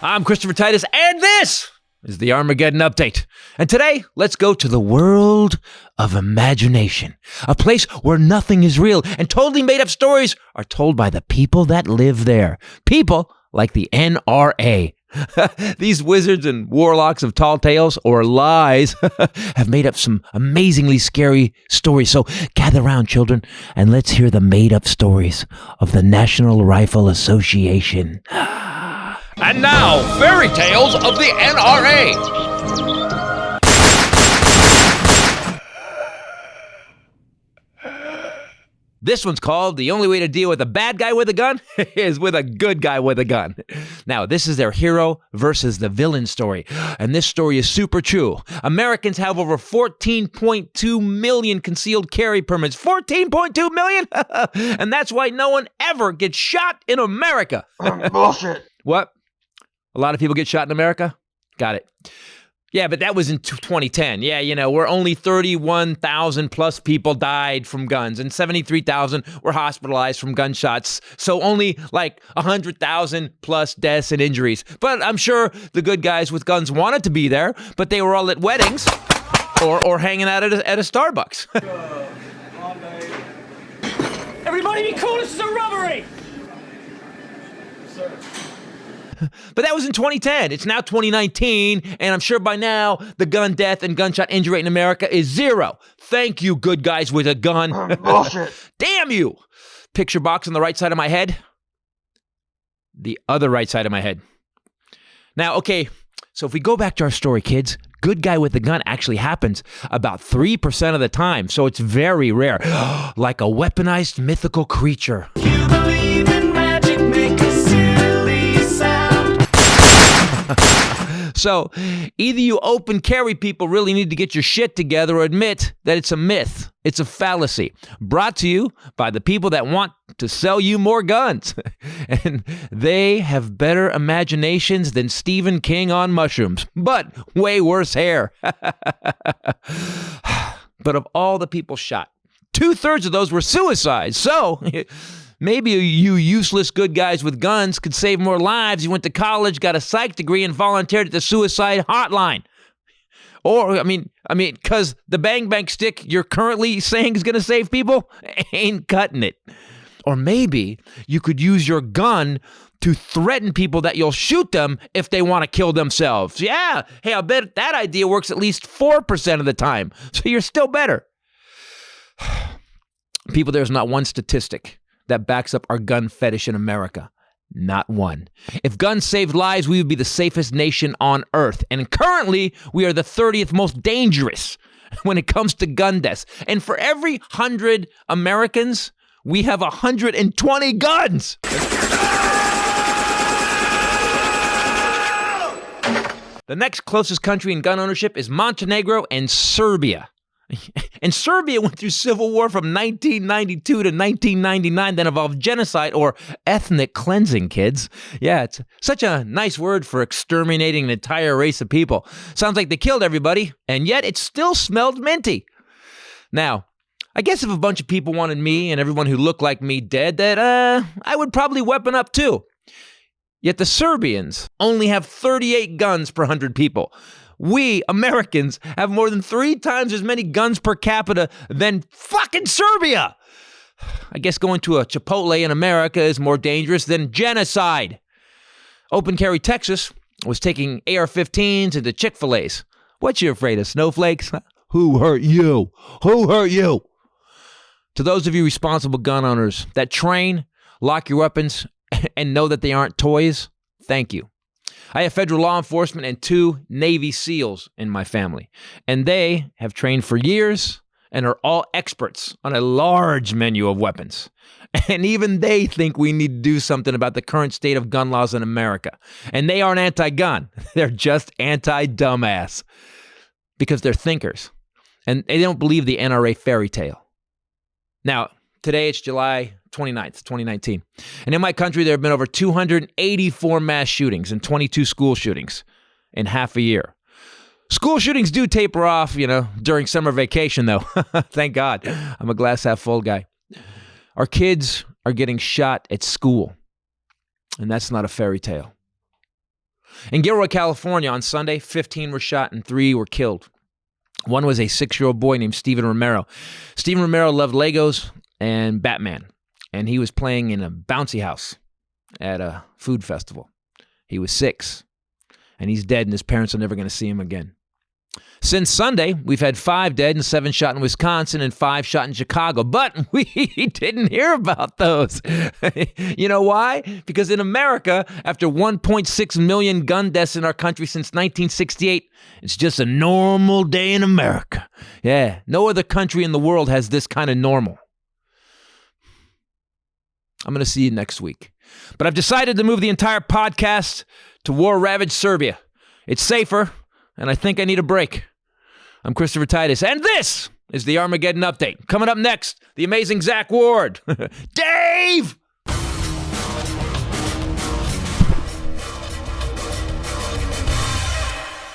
I'm Christopher Titus, and this is the Armageddon Update. And today, let's go to the world of imagination, a place where nothing is real and totally made-up stories are told by the people that live there. People like the NRA. These wizards and warlocks of tall tales or lies have made up some amazingly scary stories. So gather around, children, and let's hear the made-up stories of the National Rifle Association. And now, fairy tales of the NRA. This one's called The Only Way to Deal with a Bad Guy with a Gun is with a Good Guy with a Gun. Now, this is their hero versus the villain story. And this story is super true. Americans have over 14.2 million concealed carry permits. 14.2 million? And that's why no one ever gets shot in America. Bullshit. What? A lot of people get shot in America? Got it. Yeah, but that was in 2010. Yeah, you know, where only 31,000 plus people died from guns and 73,000 were hospitalized from gunshots. So only like 100,000 plus deaths and injuries. But I'm sure the good guys with guns wanted to be there, but they were all at weddings or hanging out at a Starbucks. Everybody be cool, this is a robbery! Sir. But that was in 2010. It's now 2019, and I'm sure by now the gun death and gunshot injury rate in America is 0. Thank you, good guys with a gun. Bullshit. Damn you! Picture box on the right side of my head. The other right side of my head. Now, okay, so if we go back to our story, kids, good guy with a gun actually happens about 3% of the time, so it's very rare. Like a weaponized mythical creature. You believe in magic, make a silly sound. So, either you open carry people really need to get your shit together or admit that it's a myth. It's a fallacy. Brought to you by the people that want to sell you more guns. And they have better imaginations than Stephen King on mushrooms, but way worse hair. But of all the people shot, 2/3 of those were suicides. So, maybe you useless good guys with guns could save more lives. You went to college, got a psych degree, and volunteered at the suicide hotline. Or, I mean, because the bang bang stick you're currently saying is going to save people ain't cutting it. Or maybe you could use your gun to threaten people that you'll shoot them if they want to kill themselves. Yeah, hey, I bet that idea works at least 4% of the time. So you're still better. People, there's not one statistic that backs up our gun fetish in America. Not one. If guns saved lives, we would be the safest nation on earth. And currently, we are the 30th most dangerous when it comes to gun deaths. And for every 100 Americans, we have 120 guns. The next closest country in gun ownership is Montenegro and Serbia. And Serbia went through civil war from 1992 to 1999, then involved genocide or ethnic cleansing, kids. Yeah, it's such a nice word for exterminating an entire race of people. Sounds like they killed everybody, and yet it still smelled minty. Now, I guess if a bunch of people wanted me and everyone who looked like me dead, that I would probably weapon up too. Yet the Serbians only have 38 guns per 100 people. We, Americans, have more than 3 times as many guns per capita than fucking Serbia. I guess going to a Chipotle in America is more dangerous than genocide. Open carry Texas was taking AR-15s into Chick-fil-A's. What you afraid of, Snowflakes? Who hurt you? Who hurt you? To those of you responsible gun owners that train, lock your weapons, and know that they aren't toys, thank you. I have federal law enforcement and 2 Navy SEALs in my family, and they have trained for years and are all experts on a large menu of weapons. And even they think we need to do something about the current state of gun laws in America. And they aren't anti-gun. They're just anti-dumbass because they're thinkers, and they don't believe the NRA fairy tale. Now, today it's July 29th, 2019. And in my country, there have been over 284 mass shootings and 22 school shootings in half a year. School shootings do taper off, during summer vacation, though. Thank God. I'm a glass half full guy. Our kids are getting shot at school, and that's not a fairy tale. In Gilroy, California, on Sunday, 15 were shot and 3 were killed. One was a 6-year-old boy named Stephen Romero. Stephen Romero loved Legos and Batman, and he was playing in a bouncy house at a food festival. He was 6, and he's dead, and his parents are never going to see him again. Since Sunday, we've had 5 dead and 7 shot in Wisconsin and 5 shot in Chicago, but we didn't hear about those. You know why? Because in America, after 1.6 million gun deaths in our country since 1968, it's just a normal day in America. Yeah, no other country in the world has this kind of normal. I'm going to see you next week. But I've decided to move the entire podcast to war-ravaged Serbia. It's safer, and I think I need a break. I'm Christopher Titus, and this is the Armageddon Update. Coming up next, the amazing Zach Ward. Dave!